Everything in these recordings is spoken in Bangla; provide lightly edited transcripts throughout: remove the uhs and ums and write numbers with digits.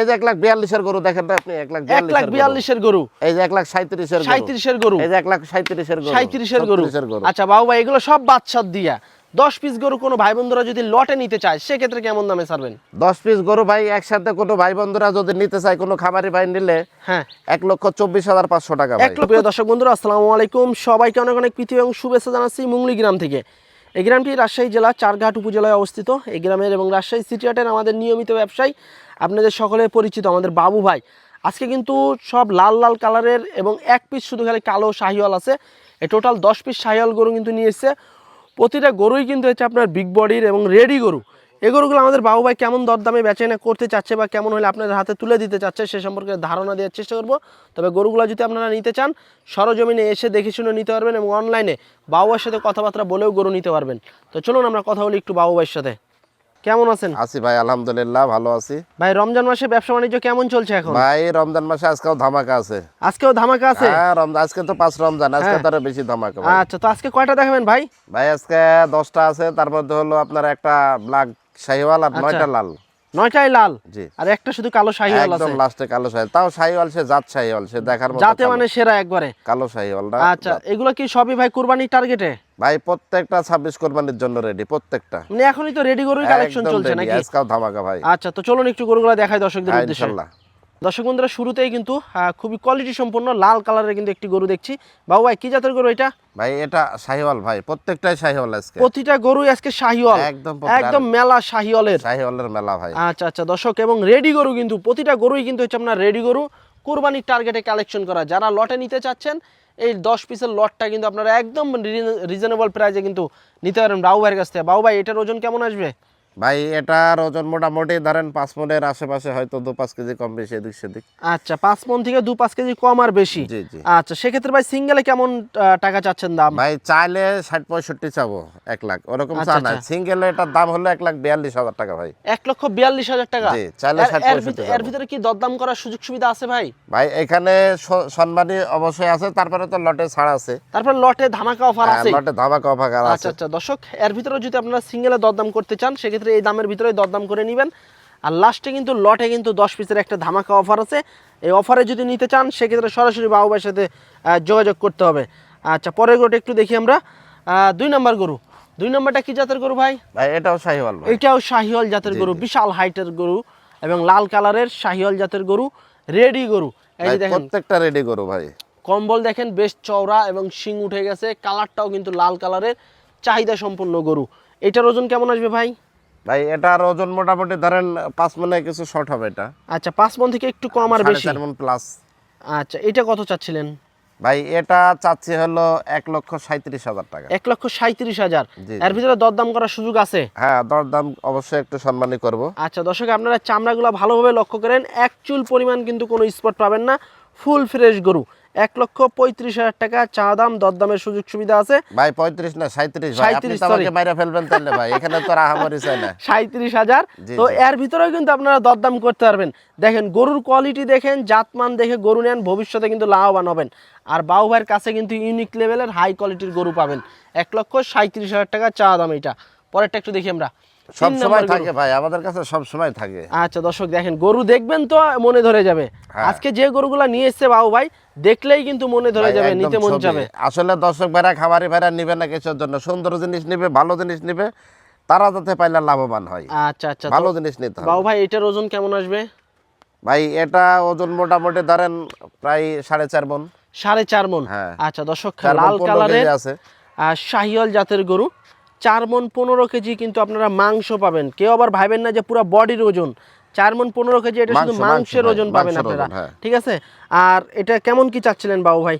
এই যে 1,42,000 এর গরু দেখেন তো আপনি, 1,42,000 এর গরু, এই যে 1,37,000 এর গরু, 37 এর গরু, এই যে 1,37,000 এর গরু, 37 এর গরু। 36 এর গরু। আচ্ছা বাবু ভাই, এগুলো সব বাচ্চা দিয়া 10 পিস গরু কোনো ভাই বন্ধুরা যদি লটে নিতে চায় সেক্ষেত্রে কেমন দামে ছাড়বেন? 10 পিস গরু ভাই একসাথে কোনো ভাই বন্ধুরা যদি নিতে চায়, কোনো খামারি ভাই নিলে হ্যাঁ 1,24,500 টাকা ভাই। প্রিয় দর্শক বন্ধুরা আসসালামু আলাইকুম, সবাইকে অনেক অনেক প্রীতি এবং শুভেচ্ছা জানাচ্ছি মুংলি গ্রাম থেকে। এই গ্রামটি রাজশাহী জেলা চারঘাট উপজেলায় অবস্থিত। এই গ্রামের এবং রাজশাহী সিটি হাটের আমাদের নিয়মিত ব্যবসায়ী, আপনাদের সকলে পরিচিত আমাদের বাবু ভাই। আজকে কিন্তু সব লাল লাল কালারের এবং এক পিস শুধু খালি কালো শাহিওয়াল আছে। এই টোটাল 10 পিস শাহিওয়াল গরু কিন্তু নিয়ে এসছে। প্রতিটা গরুই কিন্তু হচ্ছে আপনার বিগ বডির এবং রেডি গরু। এই গরুগুলো আমাদের বাবু ভাই কেমন দরদামে বেচাকেনা করতে চাচ্ছে বা কেমন হলে আপনাদের হাতে তুলে দিতে চাচ্ছে সে সম্পর্কে ধারণা দেওয়ার চেষ্টা করব। তবে গরুগুলো যদি আপনারা নিতে চান সরজমিনে এসে দেখে শুনে নিতে পারবেন এবং অনলাইনে বাবু ভাইয়ের সাথে কথাবার্তা বলেও গরু নিতে পারবেন। তো চলুন আমরা কথা বলি একটু বাবু ভাইয়ের সাথে। কেমন আছেন? আছি ভাই, আলহামদুলিল্লাহ ভালো আছি ভাই রমজান মাসে ব্যবসা বাণিজ্য কেমন চলছে এখন? ভাই রমজান মাসে আজকেও ধামাকা আছে। আজকেও ধামাকা আছে? হ্যাঁ রমজান, আজকে তো 5 রমজান, আজকে হ্যাঁ। তো আরো বেশি ধামাকা ভাই। আচ্ছা, তো আজকে কয়টা দেখাবেন ভাই? ভাই আজকে 10টা আছে, তার মধ্যে হলো আপনার একটা ব্ল্যাক শাহিওয়াল আর 9টা লাল। 9টাই লাল জি, আর একটা শুধু কালো শাহিওয়াল আছে। একদম লাস্টে কালো শাহিওয়াল, তাও শাহিওয়াল সে জাত শাহিওয়াল, সে দেখার মতো যাতে কালো। মানে সেরা একবারে কালো শাহিওয়ালটা। আচ্ছা, এগুলো কি সবই ভাই কুরবানির টার্গেটে? ভাই প্রত্যেকটা 26 কোরবানির জন্য রেডি, প্রত্যেকটা। মানে এখনই তো রেডি গরুর কালেকশন একদম চলছে ready, নাকি? আজকেও ধামাকা ভাই। আচ্ছা, তো চলুন একটু গরুগুলো দেখাই দর্শকদের হ্যাঁ, উদ্দেশ্যে। ইনশাআল্লাহ। দর্শক বন্ধুরা শুরুতেই কিন্তু খুবই কোয়ালিটি সম্পন্ন লাল কালারের কিন্তু একটি গরু দেখছি। বাবু ভাই কি জাতের গরু এটা? ভাই এটা শাহিওয়াল ভাই, প্রত্যেকটাই শাহিওয়াল আজকে। প্রতিটা গরুই আজকে শাহিওয়াল, একদম একদম মেলা শাহিওয়ালের। শাহিওয়ালের মেলা ভাই। আচ্ছা আচ্ছা দর্শক, এবং রেডি গরু কিন্তু প্রতিটা গরুই কিন্তু হচ্ছে আপনার রেডি গরু, কুরবানির টার্গেটে কালেকশন করা। যারা লটে নিতে চাচ্ছেন এই 10 পিসের লটটা কিন্তু আপনারা একদম রিজনেবল প্রাইসে কিন্তু নিতে পারেন বাবু ভাইয়ের কাছ থেকে। বাবু ভাই এটার ওজন কেমন আসবে? ভাই এটার ওজন মোটামুটি ধরেন 5 মণের আশেপাশে, হয়তো 2-5 কেজি কম বেশি এদিক সেদিক। আচ্ছা, 5 মণ থেকে 2-5 কেজি কম আর বেশি। জি জি। আচ্ছা, সেক্ষেত্রে ভাই সিঙ্গেলে কেমন টাকা চাচ্ছেন দাম? ভাই চাইলে 60-65 চাবো, 1 লাখ ওরকম আচ্ছা, চা না। আচ্ছা। সিঙ্গেলে এটার দাম হলো 1,42,000 টাকা ভাই। 1,42,000 টাকা? জি, চাইলে 60-65 এর ভিতরে কি দরদাম করার সুযোগ সুবিধা আছে ভাই? ভাই এখানে সম্মানী অবশ্যই আছে, তারপরে তো লটে ছাড় আছে। তারপর লটে ধামাকা অফার হ্যাঁ, আছে? লটে ধামাকা অফার আচ্ছা আছে। আচ্ছা দর্শক, এর ভিতরে যদি আপনারা সিঙ্গেলে দরদাম করতে চান সেক্ষেত্রে এই দামের ভিতরে দরদাম করে নেবেন। আর লাস্টে কিন্তু লটে কিন্তু 10 পিসের একটা ধামাকা অফার আছে। এই অফারে যদি নিতে চান সেক্ষেত্রে সরাসরি বাবু ভাইয়ের সাথে যোগাযোগ করতে হবে। আচ্ছা, পরের গরুটা একটু দেখি আমরা। 2 নম্বর গরু। 2 নম্বরটা কি জাতের গরু ভাই? ভাই এটাও শাহিওয়াল ভাই। এটাও শাহিওয়াল জাতের গরু, বিশাল হাইটের গরু এবং লাল কালারের শাহিওয়াল জাতের গরু, রেডি গরু। এই যে দেখেন প্রত্যেকটা রেডি গরু ভাই। কম্বল দেখেন বেশ চওড়া এবং শিং উঠে গেছে, কালারটাও কিন্তু লাল কালারের, চাহিদা সম্পন্ন গরু। এটার ওজন কেমন আসবে ভাই? ভাই এটার ওজন মোটামুটি ধরেন 5 মণে কিছু শর্ট হবে এটা। আচ্ছা, 5 মণ থেকে একটু কম আর বেশি। 4.5 মণ প্লাস। আচ্ছা, এটা কত চাচ্ছিলেন? ভাই এটা চাচ্ছি হলো 1,37,000 টাকা। 1,37,000। জি, এর ভিতরে দরদাম করার সুযোগ আছে? হ্যাঁ, দরদাম অবশ্যই একটু সম্মানী করব। আচ্ছা দর্শক, আপনারা চামড়াগুলো ভালোভাবে লক্ষ্য করেন, এক চুল পরিমাণ কিন্তু কোনো স্পট পাবেন না, ফুল ফ্রেশ গরু। 1,35,000 টাকা চা দাম, দরদামের সুযোগ সুবিধা আছে। ভাই 35 না 37 ভাই, আপনি তো আমাকে মাইরা ফেলবেন তাহলে ভাই, এখানে তো রাহামরি চাই না। 37,000। জি, তো জি। এর ভিতরেও কিন্তু আপনারা দরদাম করতে পারবেন। দেখেন গরুর কোয়ালিটি দেখেন, জাতমান দেখে গরু নেন, ভবিষ্যতে কিন্তু লাভবান হবেন। আর বাবু ভাইয়ের কাছে কিন্তু ইউনিক লেভেলের হাই কোয়ালিটির গরু পাবেন। 1,37,000 টাকা চা দাম এটা। পরেরটা একটু দেখি আমরা। সব 3 সময় নম্বর গরু। থাকে ভাই, আমাদের কাছে সব সময় থাকে। আচ্ছা দর্শক দেখেন, গরু দেখবেন তো মনে ধরে যাবে। হ্যাঁ। আজকে যে গরুগুলা নিয়ে এসছে বাবু ভাই, দেখলেই কিন্তু মনে ধরে ভাই, যাবে, একদম নিতে মন ছবি। যাবে। আসলে দর্শক ভাইরা, খামারি ভাইরা নিবে না কিছুর জন্য, সুন্দর জিনিস নিবে, ভালো জিনিস নিবে, তারা যাতে পাইলে লাভবান হয়। আচ্ছা আচ্ছা, ভালো জিনিস নিতে হবে। বাবু ভাই এটার ওজন কেমন আসবে? ভাই এটা ওজন মোটামুটি ধরেন প্রায় 4.5 মণ। 4.5 মণ। হ্যাঁ। আচ্ছা দর্শক, 4 মণ লাল 15 কালারের কেজি আছে। শাহিওয়াল জাতের গরু, 4 মণ 15 কেজি কিন্তু আপনারা মাংস পাবেন। কেউ আবার ভাবেন না যে পুরো বডির ওজন। 4 মণ 15 কেজি, এটা শুধু মাংস, মাংসের ভাই, ওজন পাবেন মাংসের আপনারা। ওজন, হ্যাঁ। ঠিক আছে। আর এটা কেমন কি চাচ্ছিলেন বাবু ভাই?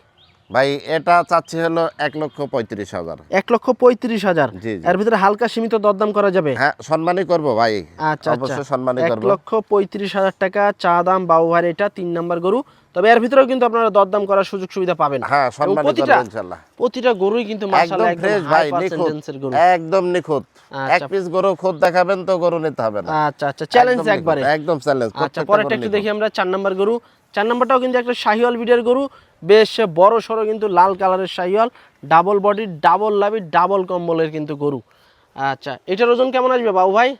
ভাই এটা চাচ্ছি হলো 1,35,000। 1,35,000। জি, জি। এর ভিতরে হালকা সীমিত দরদাম করা যাবে? হ্যাঁ, সম্মানই করব ভাই। আচ্ছা অবশ্যই সম্মানই করব। 1,35,000 টাকা চা দাম বাবু ভাইয়ের এটা 3 নাম্বার গরু। তবে এর ভিতরেও কিন্তু আপনারা দরদাম করার সুযোগ সুবিধা পাবেন। হ্যাঁ, এবং সম্মানই করব ইনশাআল্লাহ। প্রতিটা গরুই কিন্তু একদম মাশাআল্লাহ একদম ফ্রেশ হাই ভাই, নিখুঁত, পার্সেন্টেজের গরু। একদম নিখুঁত। আচ্ছা। এক পিস গরু খুদ দেখাবেন তো গরু নিতে হবে না। আচ্ছা আচ্ছা, চ্যালেঞ্জ একদম একবারে। নিখুঁত, একদম চ্যালেঞ্জ। আচ্ছা, পরেরটা একটু দেখি আমরা। 4 নাম্বার গরু। 4 নাম্বারটাও কিন্তু একটা শাহিওয়াল বিডের গরু, বেশ বড় সড়ো কিন্তু লাল কালারের শাহিওয়াল, ডাবল বডি, ডাবল লাভি, ডাবল কম্বলের কিন্তু গরু। আচ্ছা, এটার ওজন কেমন আসবে বাবু ভাই?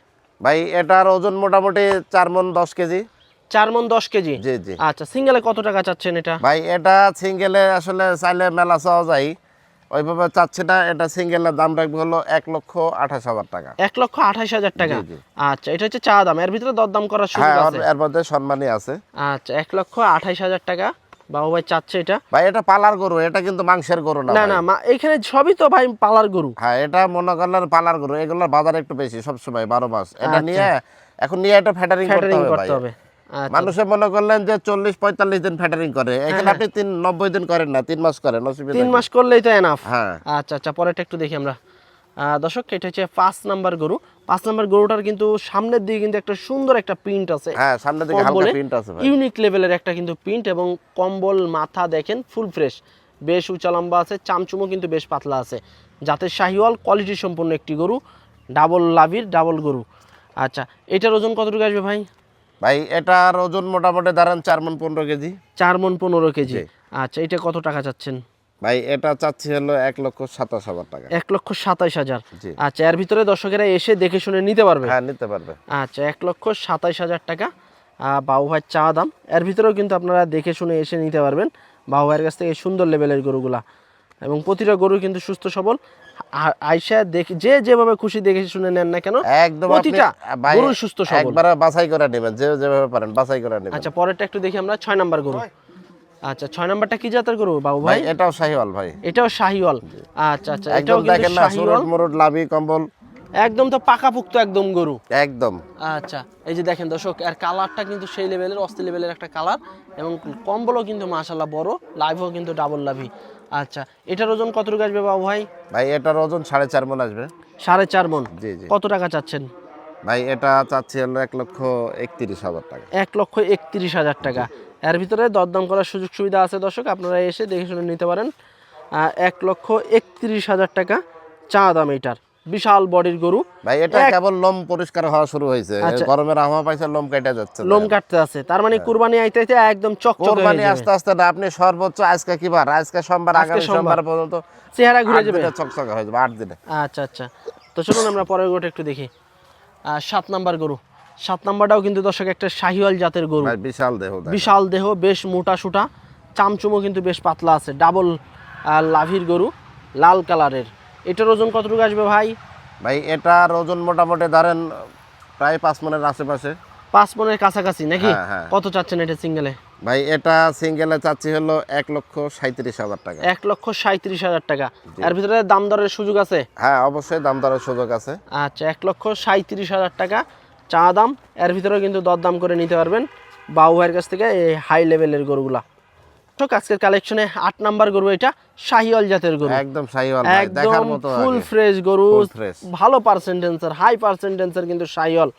ভাই এটার ওজন মোটামুটি 4 মণ 10 কেজি। 4 মণ 10 কেজি। জি জি আচ্ছা, সিঙ্গেলে কত টাকা চাচ্ছেন এটা? ভাই, এটা সিঙ্গেলে আসলে চাইলে মেলা চাওয়া যায়, ওইভাবে চাচ্ছি না। এটা সিঙ্গেলের দাম রাখবে হলো 1,28,000 টাকা। 1,28,000 টাকা। জি। আচ্ছা, এটা হচ্ছে চা দাম, এর ভিতরে দরদাম করার সুযোগ হ্যাঁ, আছে? এর মধ্যে সম্মানই আছে। আচ্ছা, 1,28,000 টাকা বাবু ভাই চাচ্ছে এটা। ভাই এটা পালার গরু, এটা কিন্তু মাংসের গরু না না ভাই। না, এখানে সবই তো ভাই পালার গরু। হ্যাঁ, এটা মনে করলেন পালার গরু, এগুলোর বাজার একটু বেশি সবসময় 12 মাস। এটা নিয়ে এখন নিয়ে এটা ফ্যাটারিং করতে হবে ভাই। আচ্ছা, মানুষে মনে করলেন যে 40-45 দিন ফ্যাটারিং করে, এখানে আপনি 90 দিন করেন না, 3 মাস করেন, অসুবিধা 3 নেই। মাস করলেই তো এনাফ। হ্যাঁ আচ্ছা আচ্ছা, পরেরটা একটু দেখি আমরা। দর্শক, এটা হচ্ছে 5 নাম্বার গরু। 5 নাম্বার গরুটার কিন্তু সামনের দিকে কিন্তু একটা সুন্দর একটা প্রিন্ট আছে। হ্যাঁ, সামনের দিকে হালকা প্রিন্ট আছে ভাই। ইউনিক লেভেলের একটা কিন্তু প্রিন্ট, এবং কম্বল মাথা দেখেন ফুল ফ্রেশ, বেশ উঁচা লম্বা আছে, চামচুমও কিন্তু বেশ পাতলা আছে। জাতের শাহিওয়াল, কোয়ালিটি সম্পন্ন একটি গরু, ডাবল লাভির ডাবল গরু। আচ্ছা, এটার ওজন কতটুকু আসবে ভাই? ভাই এটার ওজন মোটামুটি ধরেন 4 মণ 15 কেজি। 4 মণ 15 কেজি। জি। আচ্ছা, এটা কত টাকা চাচ্ছেন? ভাই এটা চাচ্ছি হলো 1,27,000 টাকা। 1,27,000। জি। আচ্ছা, এর ভিতরে দর্শকেরা এসে দেখে শুনে নিতে পারবে? হ্যাঁ, নিতে পারবে। আচ্ছা, 1,27,000 টাকা বাবু ভাই চা দাম। এর ভিতরেও কিন্তু আপনারা দেখে শুনে এসে নিতে পারবেন বাবু ভাইয়ের কাছ থেকে সুন্দর লেভেলের গরুগুলা, এবং প্রতিটা গরু কিন্তু সুস্থ সবল। আইসা দেখে যে যেভাবে খুশি দেখে শুনে নেন না কেন, একদম প্রতিটা ভাই গরু সুস্থ সবল। একবারে বাছাই করে নেবেন, যেভাবে পারেন বাছাই করে নেবেন। আচ্ছা, পরেরটা একটু দেখি আমরা। 6 নাম্বার গরু। আচ্ছা, 6 নাম্বারটা কি জাতের গরু বাবু ভাই? ভাই এটাও শাহিওয়াল ভাই। এটাও শাহিওয়াল। আচ্ছা আচ্ছা, এটাও একদম কিন্তু দেখেন না, শাহিওয়াল, সুরট মুরট লাভি কম্বল একদম তো পাকাপুক্ত একদম গরু। একদম। আচ্ছা, এই যে দেখেন দর্শক, এর কালারটা কিন্তু সেই লেভেলের, অস্থির লেভেলের একটা কালার, এবং কম্বলও কিন্তু মাশাআল্লাহ বড়, লাইভও কিন্তু ডাবল লাভি। আচ্ছা, এটার ওজন কতটুকু আসবে বাবু ভাই? ভাই এটার ওজন 4.5 মণ আসবে। 4.5 মণ। জি জি কত টাকা চাচ্ছেন? ভাই এটা চাচ্ছি হলো 1,31,000 টাকা। 1,31,000 টাকা। এর ভিতরে দরদাম করার সুযোগ সুবিধা আছে দর্শক, আপনারা এসে দেখে শুনে নিতে পারেন। 1,31,000 টাকা চা দাম এটার। বিশাল বডির গরু। ভাই এটা কেবল লোম পরিষ্কার হওয়া শুরু হয়েছে, আচ্ছা। গরমের আবহাওয়া পাইছে, লোম কেটে যাচ্ছে। লোম কাটতে আছে, তার মানে কুরবানি আইতে আইতে একদম চকচকে হয়ে কোরবানি যাবে। আস্তে আস্তে না, আপনি সর্বোচ্চ আজকে কি বার, আজকে সোমবার, আগামী সোমবার পর্যন্ত চেহারা ঘুরে 8 যাবে, দিনে চকচকে হয়ে যাবে, 8 দিনে। আচ্ছা আচ্ছা, তো চলুন আমরা পরের গরুটা একটু দেখি। 7 নাম্বার গরু। 7 নাম্বারটাও কিন্তু দর্শক একটা শাহিওয়াল জাতের গরু। ভাই বিশাল দেহ দেখেন। বিশাল দেহ, বেশ মোটা সুটা, চামচুমও কিন্তু বেশ পাতলা আছে, ডাবল লাভির গরু, লাল কালারের। এটার ওজন কতটুকু আসবে ভাই? ভাই এটার ওজন মোটামুটি ধরেন প্রায় 5 মণের আশেপাশে। 5 মণের কাছাকাছি নাকি? হ্যাঁ, হ্যাঁ। কত চাচ্ছেন এটা সিঙ্গেলে? ভাই এটা সিঙ্গেলে চাচ্ছি হলো 1,37,000 টাকা। 1,37,000 টাকা। এর ভিতরে দাম দরের সুযোগ আছে? হ্যাঁ, অবশ্যই দাম দরের সুযোগ আছে। আচ্ছা, 1,37,000 টাকা চা দাম। এর ভিতরেও কিন্তু দরদাম করে নিতে পারবেন বাবু ভাইয়ের কাছ থেকে এই হাই লেভেলের গরুগুলা। আজকের কালেকশনে 8 নাম্বার গরু, এটা শাহিওয়াল জাতের গরু, একদম শাহিওয়াল ভাই, দেখার একদম মতো ফুল আগে। ফ্রেশ গরু, Full fresh। ভালো পার্সেন্টেন্সের, হাই পার্সেন্টেন্সের কিন্তু শাহিওয়াল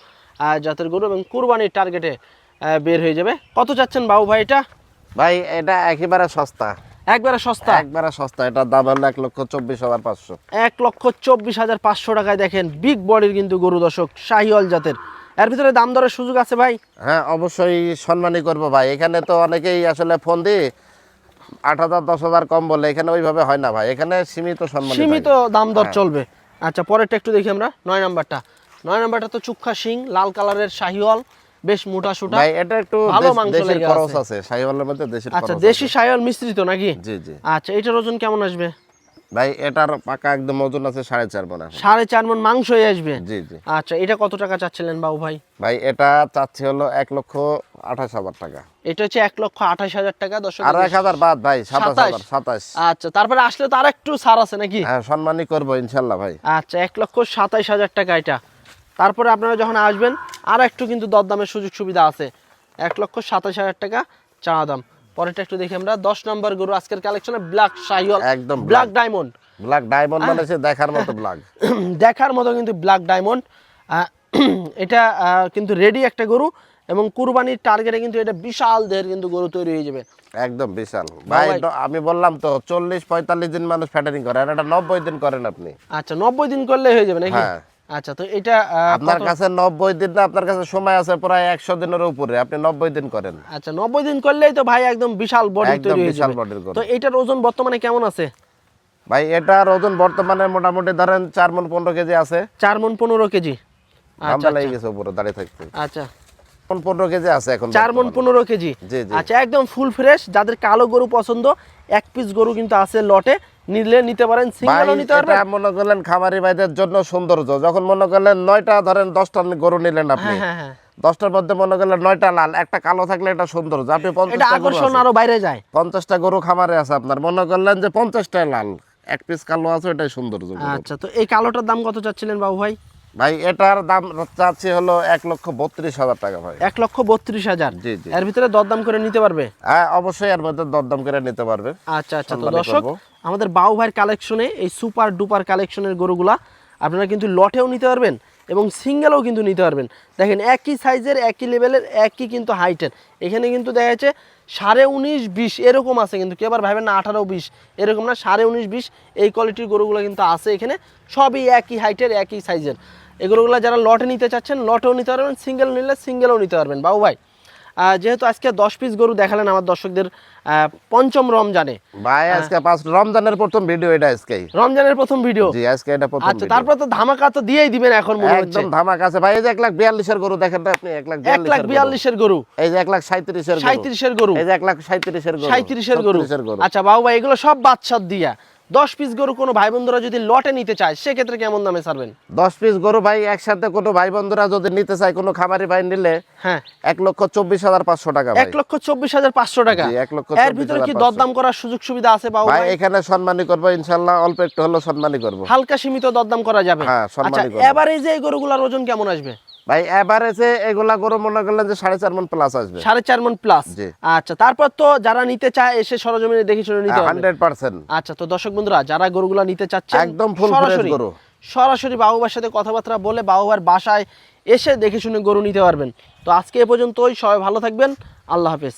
জাতের গরু, এবং কুরবানির টার্গেটে বের হয়ে যাবে। কত চাচ্ছেন বাবু ভাই এটা? ভাই এটা একেবারে সস্তা, একবারে সস্তা। একবারে সস্তা। এটার দাম হলো 1,24,500। 1,24,500 টাকায় দেখেন বিগ বডির কিন্তু গরু দর্শক, শাহিওয়াল জাতের। এর ভিতরে দাম দরের সুযোগ আছে ভাই? হ্যাঁ, অবশ্যই সম্মানই করবো ভাই। এখানে তো অনেকেই আসলে ফোন দিয়ে 8,000 10,000 কম বলে, এখানে ওইভাবে হয় না ভাই, এখানে সীমিত সম্মান। সীমিত দাম দর চলবে। আচ্ছা, পরেরটা একটু দেখি আমরা। 9 নাম্বারটা। 9 নাম্বারটা তো চুক্খা শিং, লাল কালারের শাহিওয়াল, বেশ মোটা সুটা, ভাই এটা একটু ভালো মাংস দেশের লেগে খরচ আছে। আছে, শাহিওয়ালের মধ্যে দেশের আচ্ছা, খরচ দেশি আছে। শাহিওয়াল মিশ্রিত নাকি? জি জি আচ্ছা, এটার ওজন কেমন আসবে? ভাই এটার পাকা একদম ওজন আছে 4.5 মণ এখন। 4.5 মণ মাংস হয়ে আসবে। জি জি আচ্ছা, এটা কত টাকা চাচ্ছিলেন বাবু ভাই? ভাই এটা চাচ্ছি হলো 1,28,000 টাকা। এটা হচ্ছে 1,28,000 টাকা দর্শক। আর 1,000 বাদ ভাই, 27,000। 27। আচ্ছা, তারপরে আসলে তো আর একটু ছাড় আছে নাকি? হ্যাঁ, সম্মানই করবো ইনশাল্লাহ ভাই। আচ্ছা, 1,27,000 টাকা এটা। তারপরে আপনারা যখন আসবেন আর একটু কিন্তু দরদামের সুযোগ সুবিধা আছে। 1,27,000 টাকা চা দাম। পরেরটা একটু দেখি আমরা। 10 নম্বর গরু আজকের কালেকশনে, ব্ল্যাক শাহিওয়াল, একদম ব্ল্যাক ডায়মন্ড। ব্ল্যাক ডায়মন্ড মানে সে দেখার মতো ব্ল্যাক। দেখার মতো কিন্তু ব্ল্যাক ডায়মন্ড। এটা কিন্তু রেডি একটা গরু, এবং কুরবানির টার্গেটে কিন্তু এটা বিশাল দেহের কিন্তু গরু তৈরি হয়ে যাবে, একদম বিশাল ভাই। ভাই। আমি বললাম তো 40-45 দিন মানুষ ফ্যাটারিং করে, আর এটা 90 দিন করেন আপনি। আচ্ছা, 90 দিন করলে হয়ে যাবে নাকি? হ্যাঁ। আচ্ছা, তো এটা আপনার কাছে 90 দিন না, আপনার কাছে সময় আছে প্রায় 100 দিনের উপরে, আপনি 90 দিন করেন। আচ্ছা, 90 দিন করলেই তো ভাই একদম বিশাল বডি একদম তৈরি হয়ে বিশাল যাবে। বডির গরু। তো এটার ওজন বর্তমানে কেমন আছে? ভাই এটার ওজন বর্তমানে মোটামুটি ধরেন 4 মণ 15 কেজি আছে। 4 মণ 15 কেজি। দামটা লেগে গেছে উপরে দাঁড়িয়ে থাকতে। আচ্ছা, 15 কেজি আছে এখন 4 মণ বর্তমানে। 15 কেজি। জি, জি। আচ্ছা, একদম ফুল ফ্রেশ। যাদের কালো গরু পছন্দ, এক পিস গরু কিন্তু আছে লটে, নিলে নিতে পারেন, ভাই সিঙ্গেলও নিতে এটা পারবেন। মনে করলেন খামারি ভাইদের জন্য সৌন্দর্য, যখন মনে করলেন 9টা ধরেন 10টা গরু নিলেন আপনি, হ্যাঁ, হ্যাঁ, হ্যাঁ। 10টার মধ্যে মনে করলেন 9টা লাল, একটা কালো থাকলে এটা সৌন্দর্য। আপনি এটা 50টা গরু আকর্ষণ আছে, আরো বাইরে যায়। 50টা গরু খামারে আছে আপনার, মনে করলেন যে 50টা লাল, এক পিস কালো আছে, এটাই সৌন্দর্য গরুর। আচ্ছা, তো এই কালোটার দাম কত চাচ্ছিলেন বাবু ভাই? ভাই এটার দাম চাচ্ছি হলো 1,32,000 টাকা ভাই। 1,32,000। জি, জি। এর ভিতরে দরদাম করে নিতে পারবে? হ্যাঁ অবশ্যই এর মধ্যে দরদাম করে নিতে পারবে। আচ্ছা আচ্ছা, তো সম্মানী দর্শক, করবো। আমাদের বাবু ভাইয়ের কালেকশনে এই সুপার ডুপার কালেকশনের গরুগুলা আপনারা কিন্তু লটেও নিতে পারবেন এবং সিঙ্গেলও কিন্তু নিতে পারবেন। দেখেন একই সাইজের, একই লেভেলের, একই কিন্তু হাইটের। এখানে কিন্তু দেখা যাচ্ছে 19.5 20 এরকম আছে, কিন্তু কেউ আবার ভাবেন না 18 20 এরকম না, 19.5 20 এই কোয়ালিটির গরুগুলো কিন্তু আছে এখানে। সবই একই হাইটের, একই সাইজের। এই গরুগুলো যারা লটে নিতে চাচ্ছেন লটেও নিতে পারবেন, সিঙ্গেল নিলে সিঙ্গেলও নিতে পারবেন। বাবু ভাই, যেহেতু আজকে 10 পিস গরু দেখালেন আমার দর্শকদের পঞ্চম রমজানে, ভাই আজকে রমজানের প্রথম ভিডিও এটা আজকেই। রমজানের প্রথম ভিডিও। জি আজকে এটা প্রথম আচ্ছা, ভিডিও। তারপর তো ধামাকা তো দিয়েই দিবেন এখন মনে হচ্ছে। একদম ধামাকা আছে ভাই। এই যে 1,42,000 গরু দেখেন না আপনি, 1,42,000 এর গরু, এই যে 1,37,000 গরু, 37 গরু, এই যে 1,37,000 গরু, 37 গরু। 36 গরু। আচ্ছা বাবু ভাই, এগুলো সব বাদশাদ দিয়া 10 পিস গরু কোনো ভাই বন্ধুরা যদি লটে নিতে চায় সেক্ষেত্রে কেমন দামে ছাড়বেন? 10 পিস গরু ভাই একসাথে কোনো ভাই বন্ধুরা যদি নিতে চায়, কোনো খামারি ভাই নিলে হ্যাঁ, 1,24,500 টাকা ভাই। 1,24,500 টাকা। জি, 1,24,500 এর ভিতরে কি দরদাম করার সুযোগ সুবিধা আছে বাবু ভাই ভাই? এখানে সম্মানী করবো ইনশাল্লাহ, অল্প একটু হলো সম্মানী করবো। হালকা সীমিত দরদাম করা যাবে। হ্যাঁ, আচ্ছা, সম্মানী করবো। এভারেজে এই গরুগুলোর ওজন কেমন আসবে? ভাই এভারেজে এগুলা গরু মনে করলেন যে 4.5 মণ প্লাস আসবে। 4.5 মণ প্লাস। জি। আচ্ছা, তারপর তো যারা নিতে চায় এসে সরজমিনে দেখে শুনে নিতে পারবে। 100%। আচ্ছা, তো দর্শক বন্ধুরা যারা গরুগুলা নিতে চাচ্ছেন একদম full fresh গরু। সরাসরি বাবুবার সাথে কথাবার্তা বলে বাবুবার বাসায় এসে দেখে শুনে গরু নিতে পারবেন। তো আজকে এ পর্যন্তই, সবাই ভালো থাকবেন, আল্লাহ হাফেজ।